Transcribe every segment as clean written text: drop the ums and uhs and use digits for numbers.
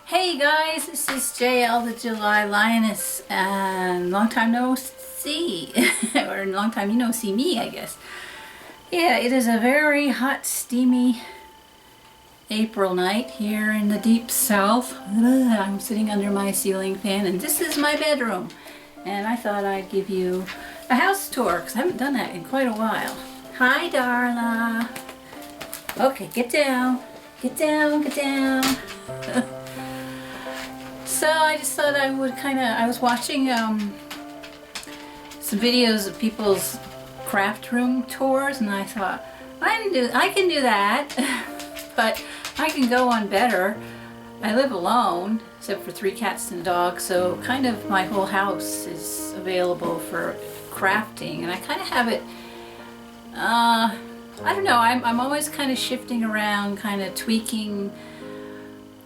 Hey guys, this is JL the July Lioness, and long time no see, or long time you no see me, I guess. Yeah, it is a very hot, steamy April night here in the deep south. I'm sitting under my ceiling fan, and this is my bedroom. And I thought I'd give you a house tour, because I haven't done that in quite a while. Hi, Darla. Okay, get down. Get down, get down. So I just thought I would I was watching some videos of people's craft room tours, and I thought, I can do that, but I can go on better. I live alone, except for 3 cats and a dog, so kind of my whole house is available for crafting, and I kind of have it, I don't know, I'm always kind of shifting around, kind of tweaking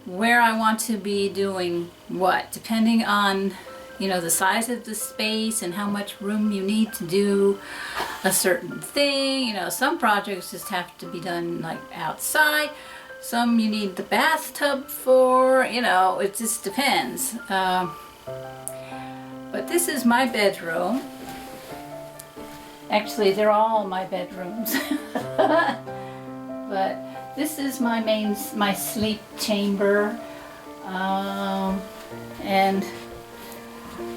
where I want to be doing what, depending on, the size of the space and how much room you need to do a certain thing. Some projects just have to be done like outside. Some you need the bathtub for, it just depends. But this is my bedroom. Actually, they're all my bedrooms. But this is my sleep chamber, and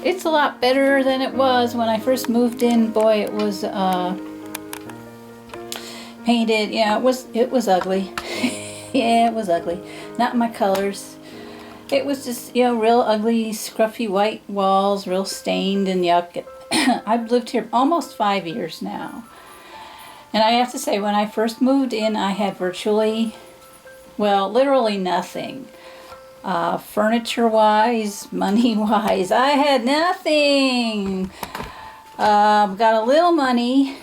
it's a lot better than it was when I first moved in. Boy, it was painted. Yeah, it was ugly. Yeah, it was ugly. Not my colors. It was just real ugly, scruffy white walls, real stained and yuck. I've lived here almost 5 years now. And I have to say, when I first moved in, I had virtually, literally nothing. Furniture-wise, money-wise, I had nothing. Got a little money,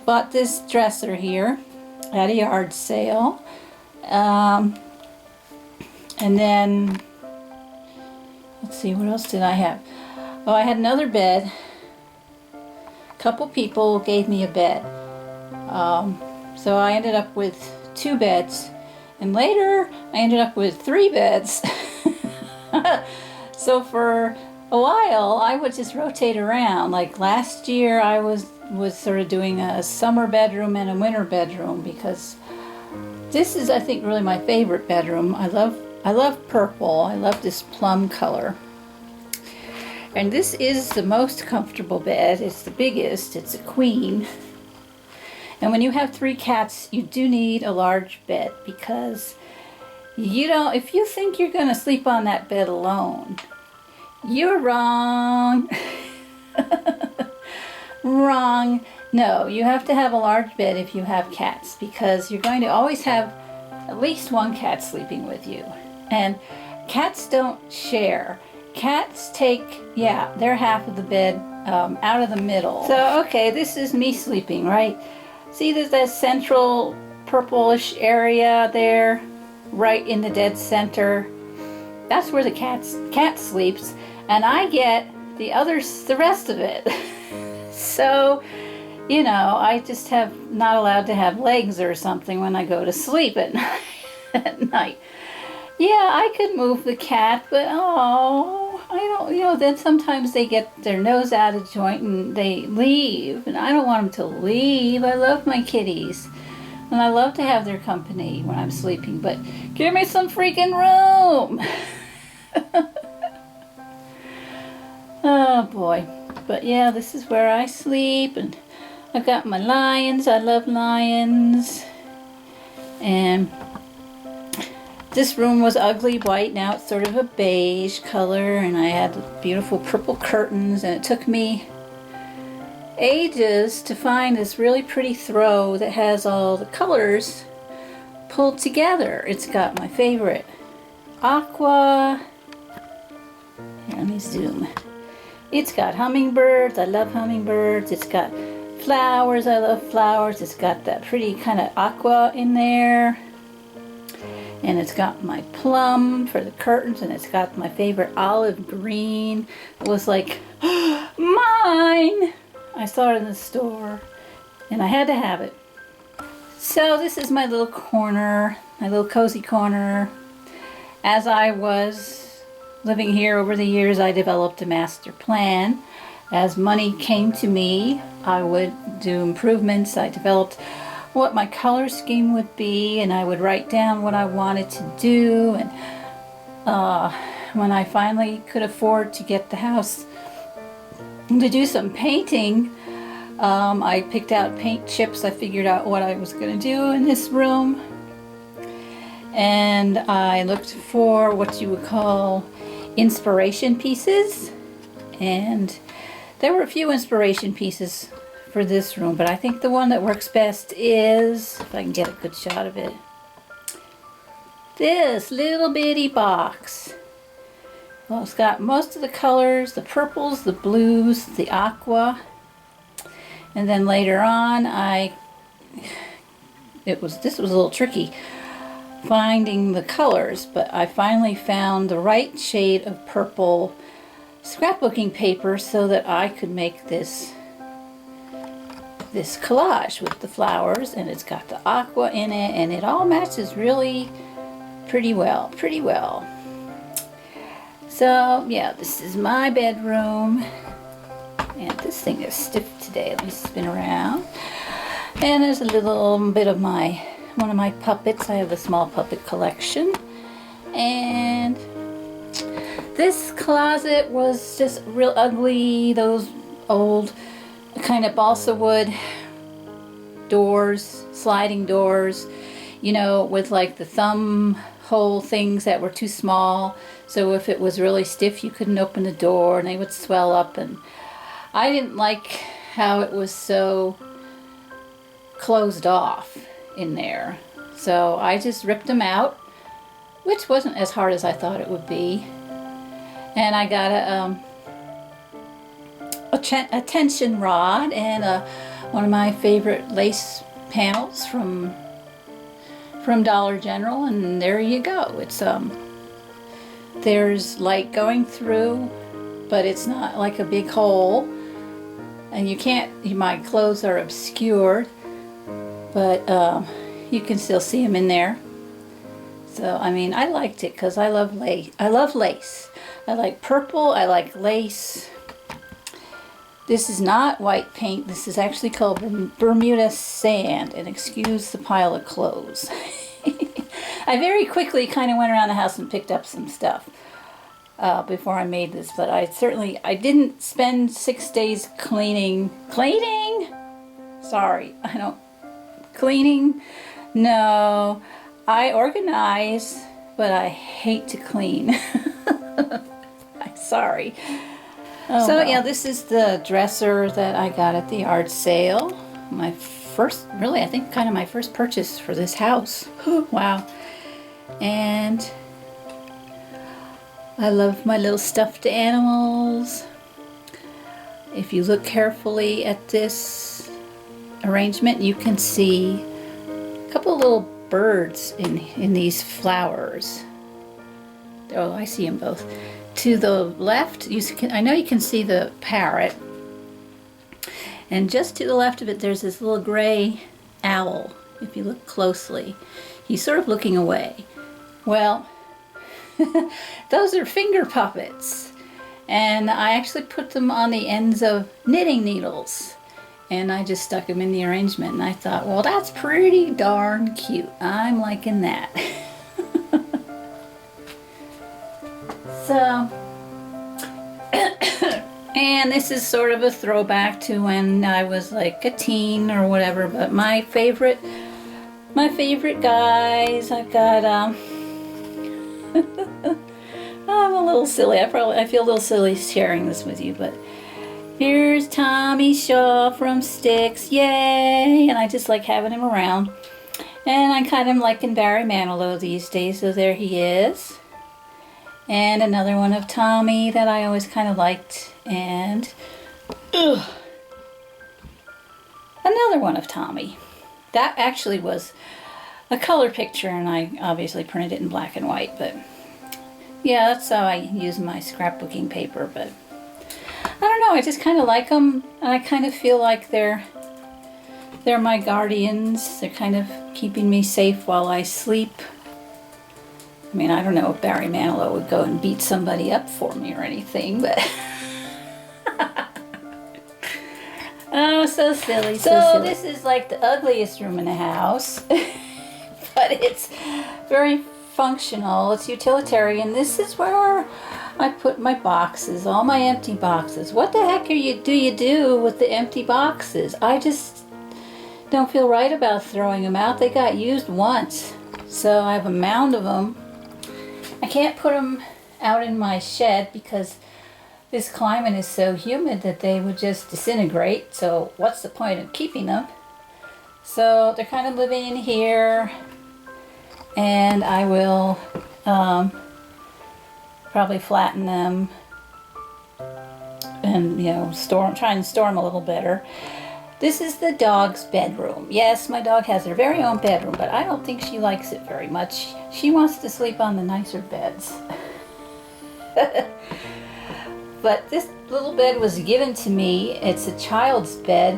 bought this dresser here at a yard sale. And then, let's see, what else did I have? Oh, I had another bed. A couple people gave me a bed. So I ended up with 2 beds, and later I ended up with 3 beds. So for a while I would just rotate around. Like last year I was sort of doing a summer bedroom and a winter bedroom, because this is, I think, really my favorite bedroom. I love purple. I love this plum color. And this is the most comfortable bed. It's the biggest. It's a queen. And when you have 3 cats, you do need a large bed, because if you think you're going to sleep on that bed alone, you're wrong. Wrong. No, you have to have a large bed if you have cats, because you're going to always have at least 1 cat sleeping with you. And cats don't share. Cats take, their half of the bed out of the middle. So, okay, this is me sleeping, right? See, there's that central purplish area there, right in the dead center. That's where the cat sleeps, and I get the rest of it. So, I just have not allowed to have legs or something when I go to sleep at night. Yeah, I could move the cat, but I don't, then sometimes they get their nose out of joint and they leave, and I don't want them to leave. I love my kitties, and I love to have their company when I'm sleeping, but give me some freaking room. Oh boy. But yeah, this is where I sleep, and I've got my lions. I love lions. And this room was ugly white. Now it's sort of a beige color, and I had beautiful purple curtains, and it took me ages to find this really pretty throw that has all the colors pulled together. It's got my favorite aqua. Here, let me zoom. It's got hummingbirds. I love hummingbirds. It's got flowers. I love flowers. It's got that pretty kind of aqua in there. And it's got my plum for the curtains, and it's got my favorite olive green. It was like, mine! I saw it in the store, and I had to have it. So this is my little corner, my little cozy corner. as I was living here over the years, I developed a master plan. As money came to me, I would do improvements. I developed what my color scheme would be, and I would write down what I wanted to do. And when I finally could afford to get the house to do some painting, I picked out paint chips. I figured out what I was going to do in this room, and I looked for what you would call inspiration pieces, and there were a few inspiration pieces for this room, but I think the one that works best is, if I can get a good shot of it, this little bitty box. Well, it's got most of the colors, the purples, the blues, the aqua, and then later on this was a little tricky finding the colors, but I finally found the right shade of purple scrapbooking paper so that I could make this collage with the flowers, and it's got the aqua in it, and it all matches really pretty well. So yeah, this is my bedroom, and this thing is stiff today. Let me spin around. And there's a little bit of one of my puppets. I have a small puppet collection, and this closet was just real ugly. Those old kind of balsa wood doors, sliding doors, you know, with like the thumb hole things that were too small. So if it was really stiff, you couldn't open the door and they would swell up. And I didn't like how it was so closed off in there. So I just ripped them out, which wasn't as hard as I thought it would be. And I got a tension rod and one of my favorite lace panels from Dollar General, and there you go. It's there's light going through, but it's not like a big hole, and my clothes are obscured, but you can still see them in there. So I mean, I liked it because I love lace. I like purple, I like lace. This is not white paint. This is actually called Bermuda sand, and excuse the pile of clothes. I very quickly kind of went around the house and picked up some stuff before I made this, but I didn't spend 6 days cleaning. Sorry, cleaning? No, I organize, but I hate to clean. I'm sorry. Oh, so well. Yeah, this is the dresser that I got at the yard sale. My first, really, I think kind of my first purchase for this house. Wow. And I love my little stuffed animals. If you look carefully at this arrangement, you can see a couple little birds in these flowers. Oh, I see them both. To the left, I know you can see the parrot, and just to the left of it there's this little gray owl. If you look closely, he's sort of looking away. Well, those are finger puppets, and I actually put them on the ends of knitting needles, and I just stuck them in the arrangement, and I thought, well, that's pretty darn cute. I'm liking that. So, and this is sort of a throwback to when I was like a teen or whatever, but my favorite guys, I've got, I'm a little silly. I feel a little silly sharing this with you, but here's Tommy Shaw from Styx, yay! And I just like having him around. And I kind of liking Barry Manilow these days, so there he is. And another one of Tommy that I always kind of liked, and another one of Tommy. That actually was a color picture, and I obviously printed it in black and white, but yeah, that's how I use my scrapbooking paper. But I don't know, I just kind of like them, and I kind of feel like they're my guardians. They're kind of keeping me safe while I sleep. I mean, I don't know if Barry Manilow would go and beat somebody up for me or anything, but oh, so silly, so silly. This is like the ugliest room in the house, but it's very functional. It's utilitarian. This is where I put my boxes, all my empty boxes. What the heck do you do with the empty boxes? I just don't feel right about throwing them out. They got used once, so I have a mound of them. I can't put them out in my shed because this climate is so humid that they would just disintegrate, so what's the point of keeping them? So they're kind of living in here, and I will probably flatten them and, you know, try and store them a little better. This is the dog's bedroom. Yes, my dog has her very own bedroom, but I don't think she likes it very much. She wants to sleep on the nicer beds. But this little bed was given to me. It's a child's bed,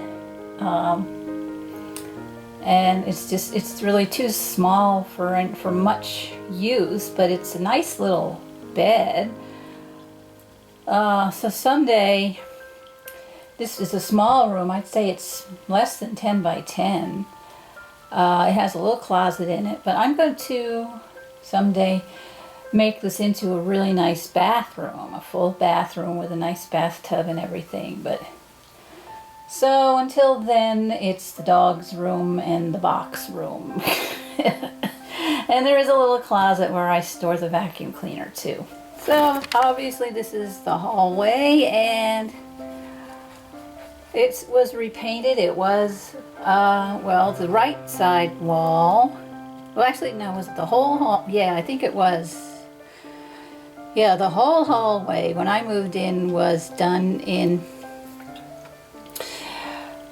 and it's really too small for much use, but it's a nice little bed. So someday, this is a small room. I'd say it's less than 10 by 10. It has a little closet in it, but I'm going to someday make this into a really nice bathroom, a full bathroom with a nice bathtub and everything. But so until then, it's the dog's room and the box room. And there is a little closet where I store the vacuum cleaner too. So obviously this is the hallway, and it was repainted. It was, well, the right side wall. Well, actually, no, was it the whole hall? Yeah, I think it was. Yeah, the whole hallway when I moved in was done in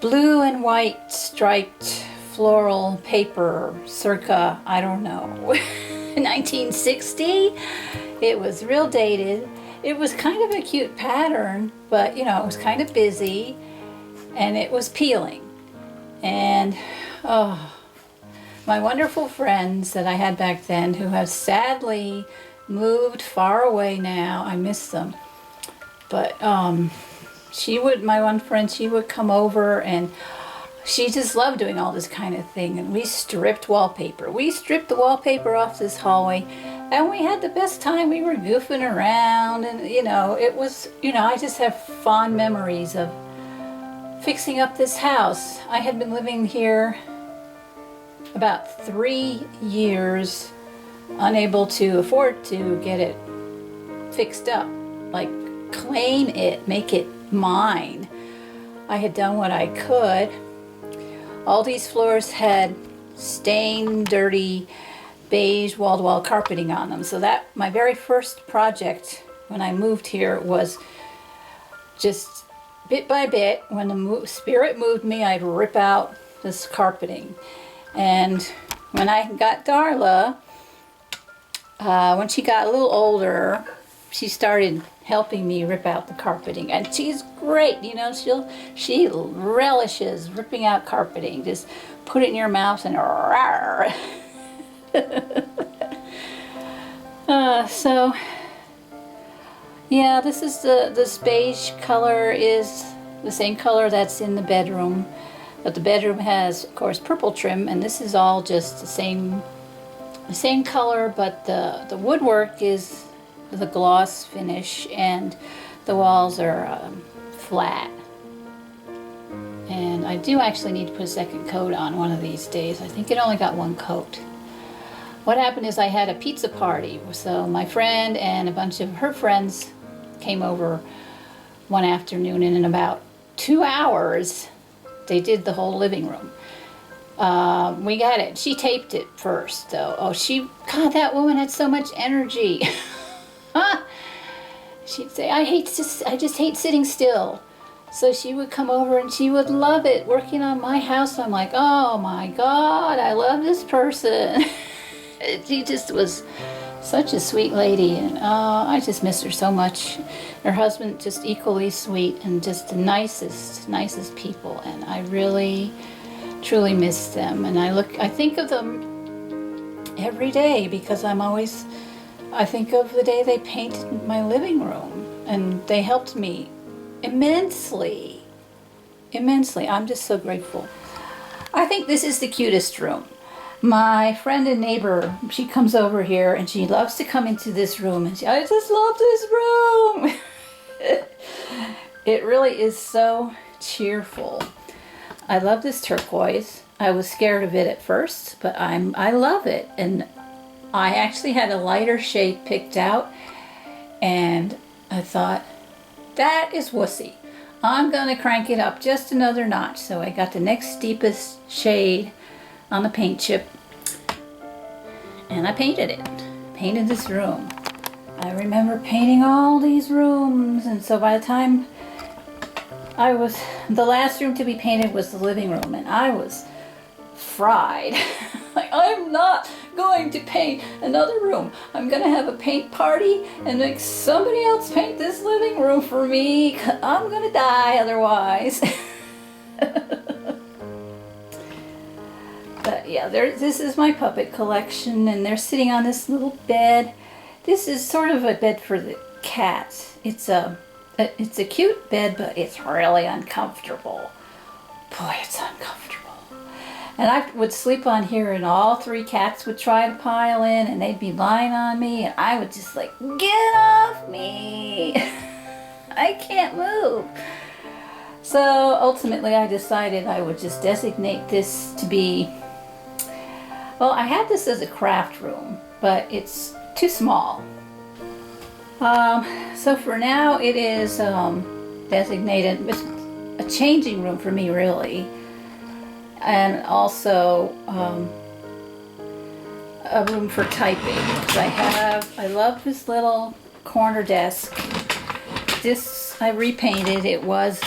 blue and white striped floral paper circa, I don't know, 1960. It was real dated. It was kind of a cute pattern, but you know, it was kind of busy and it was peeling. And oh, my wonderful friends that I had back then, who have sadly moved far away now, I miss them. But my one friend, she would come over and she just loved doing all this kind of thing. And we stripped wallpaper. We stripped the wallpaper off this hallway, and we had the best time. We were goofing around, and you know, it was, you know, I just have fond memories of fixing up this house. I had been living here about 3 years, unable to afford to get it fixed up, like claim it, make it mine. I had done what I could. All these floors had stained, dirty, beige wall-to-wall carpeting on them. So that, my very first project when I moved here was just bit by bit. When the spirit moved me, I'd rip out this carpeting. And when I got Darla, when she got a little older, she started helping me rip out the carpeting, and she's great. You know, she relishes ripping out carpeting. Just put it in your mouth and rawr. So yeah, this is this beige color is the same color that's in the bedroom, but the bedroom has, of course, purple trim, and this is all just the same color, but the woodwork is the gloss finish, and the walls are flat. And I do actually need to put a second coat on one of these days. I think it only got one coat. What happened is I had a pizza party, so my friend and a bunch of her friends came over one afternoon, and in about 2 hours they did the whole living room. We got it. She taped it first, though. Oh, God, that woman had so much energy. She'd say, I just hate sitting still. So she would come over and she would love it, working on my house. I'm like, oh my God, I love this person. She just was such a sweet lady, and I just miss her so much. Her husband, just equally sweet, and just the nicest people, and I really, truly miss them. And I think of them every day because I'm always I think of the day they painted my living room, and they helped me immensely. Immensely. I'm just so grateful. I think this is the cutest room. My friend and neighbor, she comes over here and she loves to come into this room, and I just love this room. It really is so cheerful. I love this turquoise. I was scared of it at first, but I love it. And I actually had a lighter shade picked out, and I thought, that is wussy. I'm gonna crank it up just another notch. So I got the next deepest shade on the paint chip, and I painted it. Painted this room. I remember painting all these rooms, and so by the time the last room to be painted was the living room, and I was fried. Like, I'm not going to paint another room. I'm gonna have a paint party and make somebody else paint this living room for me. I'm gonna die otherwise. But yeah, this is my puppet collection, and they're sitting on this little bed. This is sort of a bed for the cats. It's a cute bed, but it's really uncomfortable. Boy, it's uncomfortable. And I would sleep on here, and all three cats would try to pile in, and they'd be lying on me, and I would just like, get off me. I can't move. So ultimately I decided I would just designate this to be, well, I had this as a craft room, but it's too small. So for now it is designated a changing room for me, really. And also a room for typing. I love this little corner desk. This I repainted. It was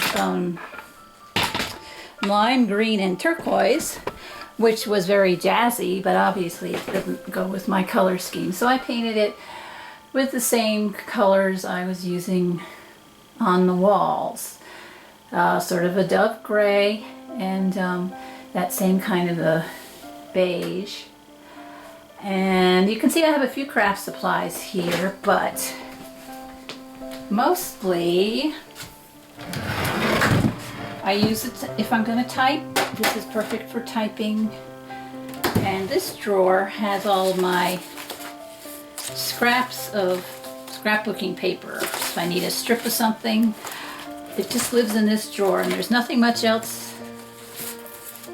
lime green and turquoise, which was very jazzy, but obviously it doesn't go with my color scheme. So I painted it with the same colors I was using on the walls. Sort of a dove gray and that same kind of a beige. And you can see I have a few craft supplies here, but mostly I use it if I'm going to type. This is perfect for typing. And this drawer has all of my scraps of scrapbooking paper. If I need a strip of something, it just lives in this drawer, and there's nothing much else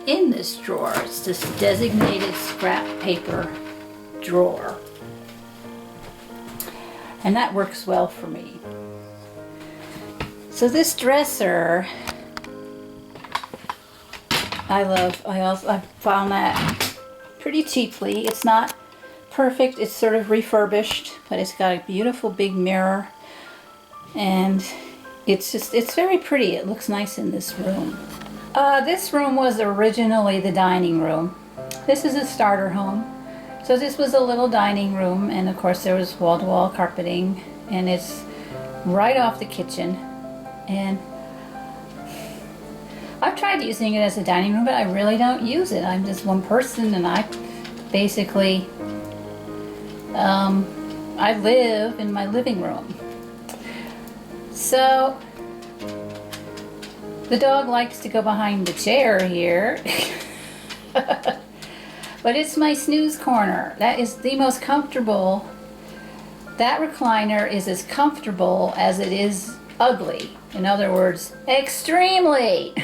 in this drawer. It's just a designated scrap paper drawer, and that works well for me. So this dresser I love. I found that pretty cheaply. It's not perfect, it's sort of refurbished, but it's got a beautiful big mirror, and it's very pretty. It looks nice in this room. This room was originally the dining room. This is a starter home. So this was a little dining room, and of course there was wall-to-wall carpeting, and it's right off the kitchen. And I've tried using it as a dining room, but I really don't use it. I'm just one person, and I basically I live in my living room. So the dog likes to go behind the chair here. But it's my snooze corner. That is the most comfortable. That recliner is as comfortable as it is ugly. In other words, extremely.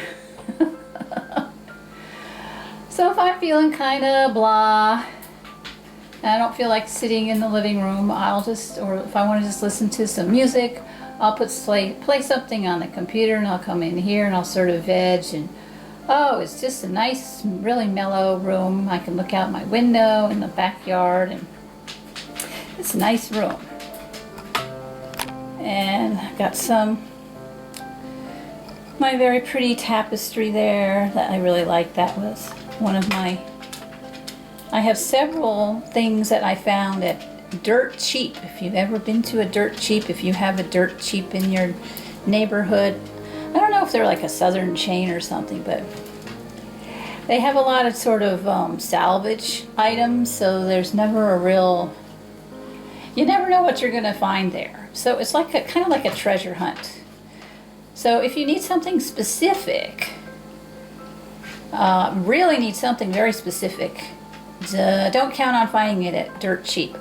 So if I'm feeling kind of blah, and I don't feel like sitting in the living room, or if I want to just listen to some music, I'll play something on the computer, and I'll come in here and I'll sort of veg, and oh, it's just a nice, really mellow room. I can look out my window in the backyard, and it's a nice room. And I've got my very pretty tapestry there that I really like. That was one of my, I have several things that I found at Dirt Cheap. If you've ever been to a Dirt Cheap, if you have a Dirt Cheap in your neighborhood, I don't know if they're like a southern chain or something, but they have a lot of sort of salvage items, so there's never a real, you never know what you're going to find there. So it's like kind of like a treasure hunt. So if you need something specific, really need something very specific, don't count on finding it at dirt cheap.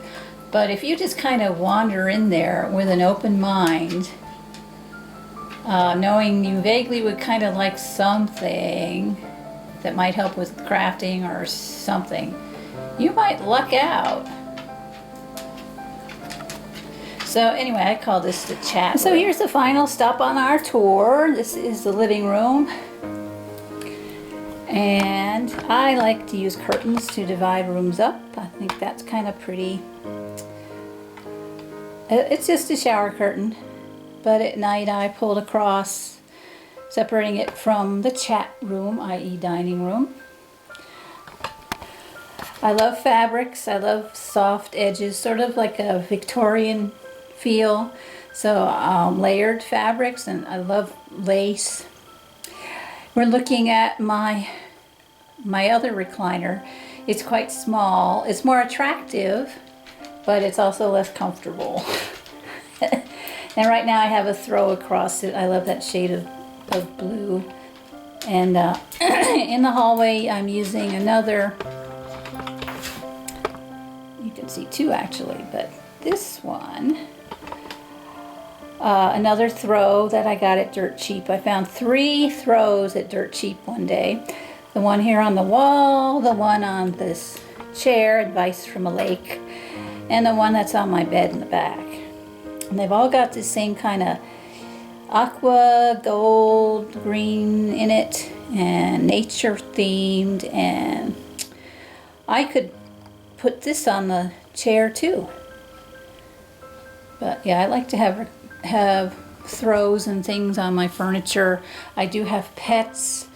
But if you just kind of wander in there with an open mind, knowing you vaguely would kind of like something that might help with crafting or something, you might luck out. So anyway, I call this the chat. So here's the final stop on our tour. This is the living room. And I like to use curtains to divide rooms up. I think that's kind of pretty. It's just a shower curtain, but at night I pulled across, separating it from the chat room, i.e. dining room. I love fabrics. I love soft edges, sort of like a Victorian feel. So layered fabrics, and I love lace. We're looking at my other recliner. It's quite small. It's more attractive, but it's also less comfortable. And right now I have a throw across it. I love that shade of blue. And in the hallway I'm using another, you can see two actually, but this one, another throw that I got at Dirt Cheap. I found 3 throws at Dirt Cheap one day. The one here on the wall, the one on this chair, Advice from a Lake, and the one that's on my bed in the back. And they've all got the same kind of aqua, gold, green in it, and nature themed, and I could put this on the chair too. But yeah, I like to have throws and things on my furniture. I do have pets,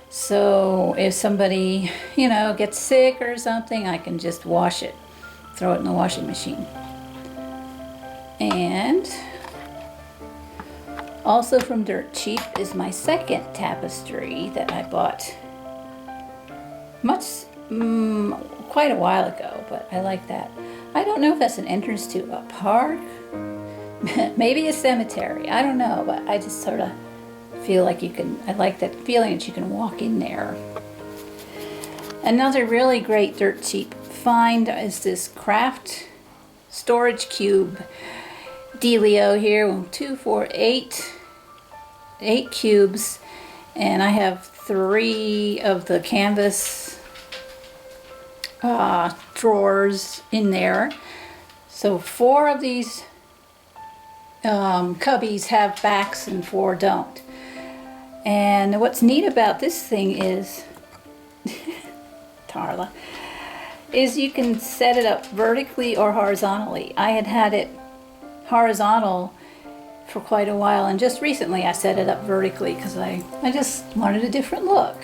so if somebody, you know, gets sick or something, I can just wash it, throw it in the washing machine. And also from Dirt Cheap is my second tapestry that I bought quite a while ago, but I like that. I don't know if that's an entrance to a park, maybe a cemetery, I don't know, but I just sort of feel like you can, I like that feeling that you can walk in there. Another really great Dirt Cheap find is this craft storage cube dealio here. 1, 2, 4, 8 cubes, and I have 3 of the canvas drawers in there. So 4 of these cubbies have backs and 4 don't. And what's neat about this thing is, Tarla, is you can set it up vertically or horizontally. I had it horizontal for quite a while, and just recently I set it up vertically because I just wanted a different look.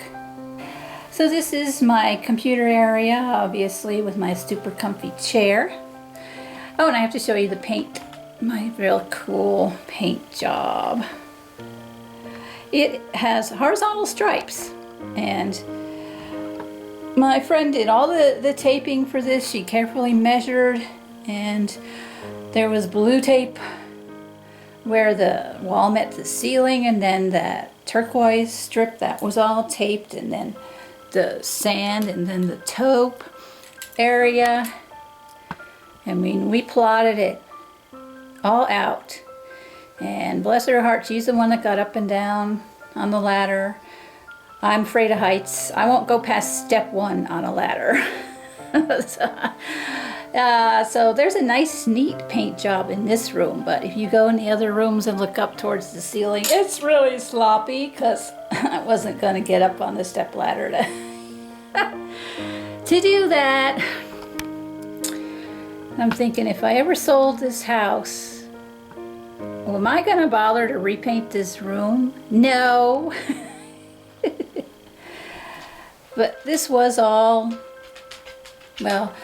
So this is my computer area, obviously, with my super comfy chair. Oh, and I have to show you the paint, my real cool paint job. It has horizontal stripes, and my friend did all the taping for this. She carefully measured, and there was blue tape where the wall met the ceiling, and then that turquoise strip that was all taped, and then the sand, and then the taupe area. I mean, we plotted it all out. And bless her heart, she's the one that got up and down on the ladder. I'm afraid of heights. I won't go past step 1 on a ladder. So there's a nice, neat paint job in this room, but if you go in the other rooms and look up towards the ceiling, it's really sloppy because I wasn't going to get up on the step ladder to do that. I'm thinking, if I ever sold this house, well, am I going to bother to repaint this room? No. But this was all, well,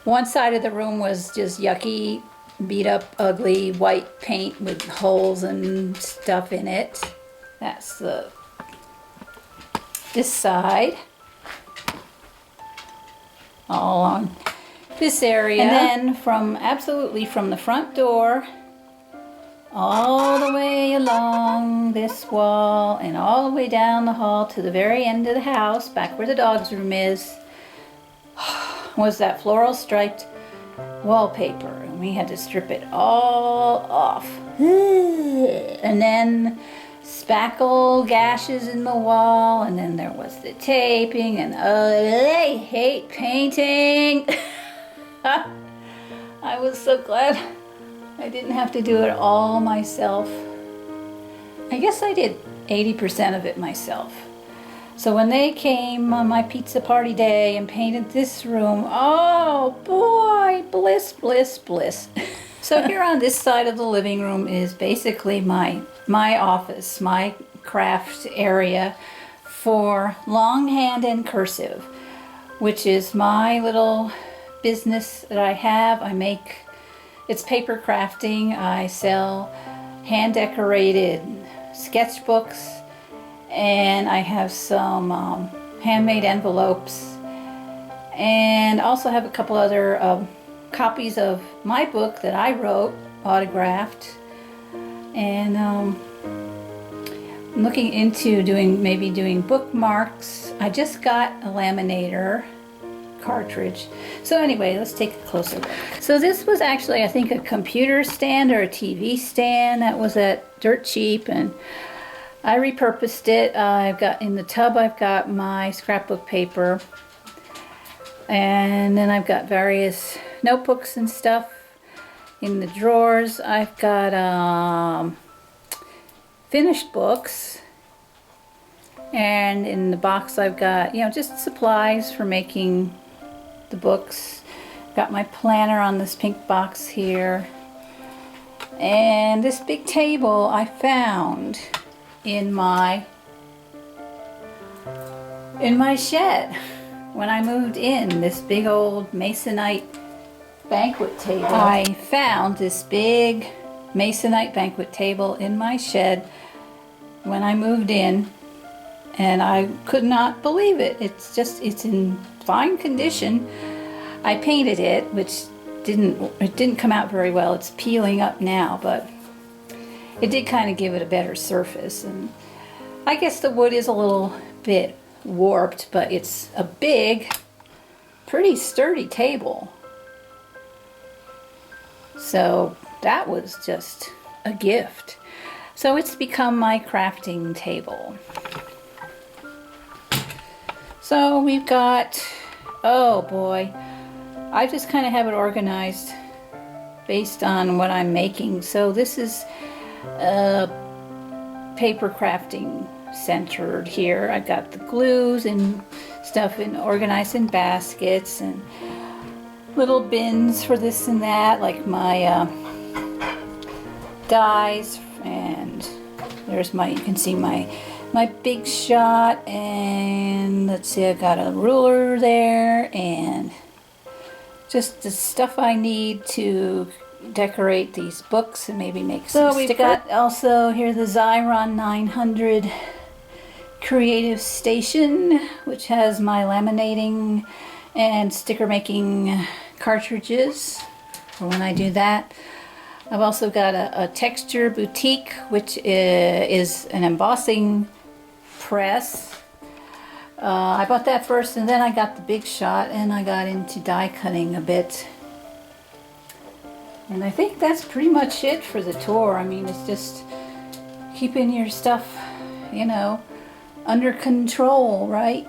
one side of the room was just yucky, beat up, ugly white paint with holes and stuff in it. That's this side. All along this area. And then absolutely from the front door all the way along this wall and all the way down the hall to the very end of the house, back where the dog's room is, was that floral striped wallpaper. And we had to strip it all off. And then spackle gashes in the wall, and then there was the taping, and I hate painting. I was so glad I didn't have to do it all myself. I guess I did 80% of it myself. So when they came on my pizza party day and painted this room, oh boy, bliss, bliss, bliss. So here on this side of the living room is basically my office, my craft area for Longhand and Cursive, which is my little business that I have. It's paper crafting. I sell hand decorated sketchbooks, and I have some handmade envelopes, and also have a couple other copies of my book that I wrote, autographed. And I'm looking into maybe doing bookmarks. I just got a laminator cartridge. So anyway, let's take a closer look. So this was actually, I think, a computer stand or a TV stand that was at dirt cheap, and I repurposed it. I've got in the tub, I've got my scrapbook paper, and then I've got various notebooks and stuff. In the drawers, I've got finished books, and in the box I've got, just supplies for making the books. Got my planner on this pink box here, and this big table I found in my shed when I moved in. This big old masonite banquet table. I found this big masonite banquet table in my shed when I moved in, and I could not believe it. It's in fine condition. I painted it, which didn't come out very well. It's peeling up now, but it did kind of give it a better surface. And I guess the wood is a little bit warped, but it's a big, pretty sturdy table. So that was just a gift. So it's become my crafting table. So we've got, oh boy, I just kind of have it organized based on what I'm making. So this is paper crafting centered here. I've got the glues and stuff organized in baskets, and little bins for this and that, like my dies, and there's you can see my big shot, and let's see, I've got a ruler there, and just the stuff I need to decorate these books and maybe make some stickers. So we've got also here the Xyron 900 Creative Station, which has my laminating and sticker making cartridges for when I do that. I've also got a Texture Boutique, which is an embossing press. I bought that first, and then I got the big shot, and I got into die cutting a bit. And I think that's pretty much it for the tour. I mean, it's just keeping your stuff, under control, right?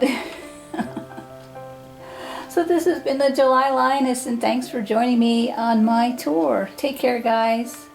So this has been the July Lioness, and thanks for joining me on my tour. Take care, guys.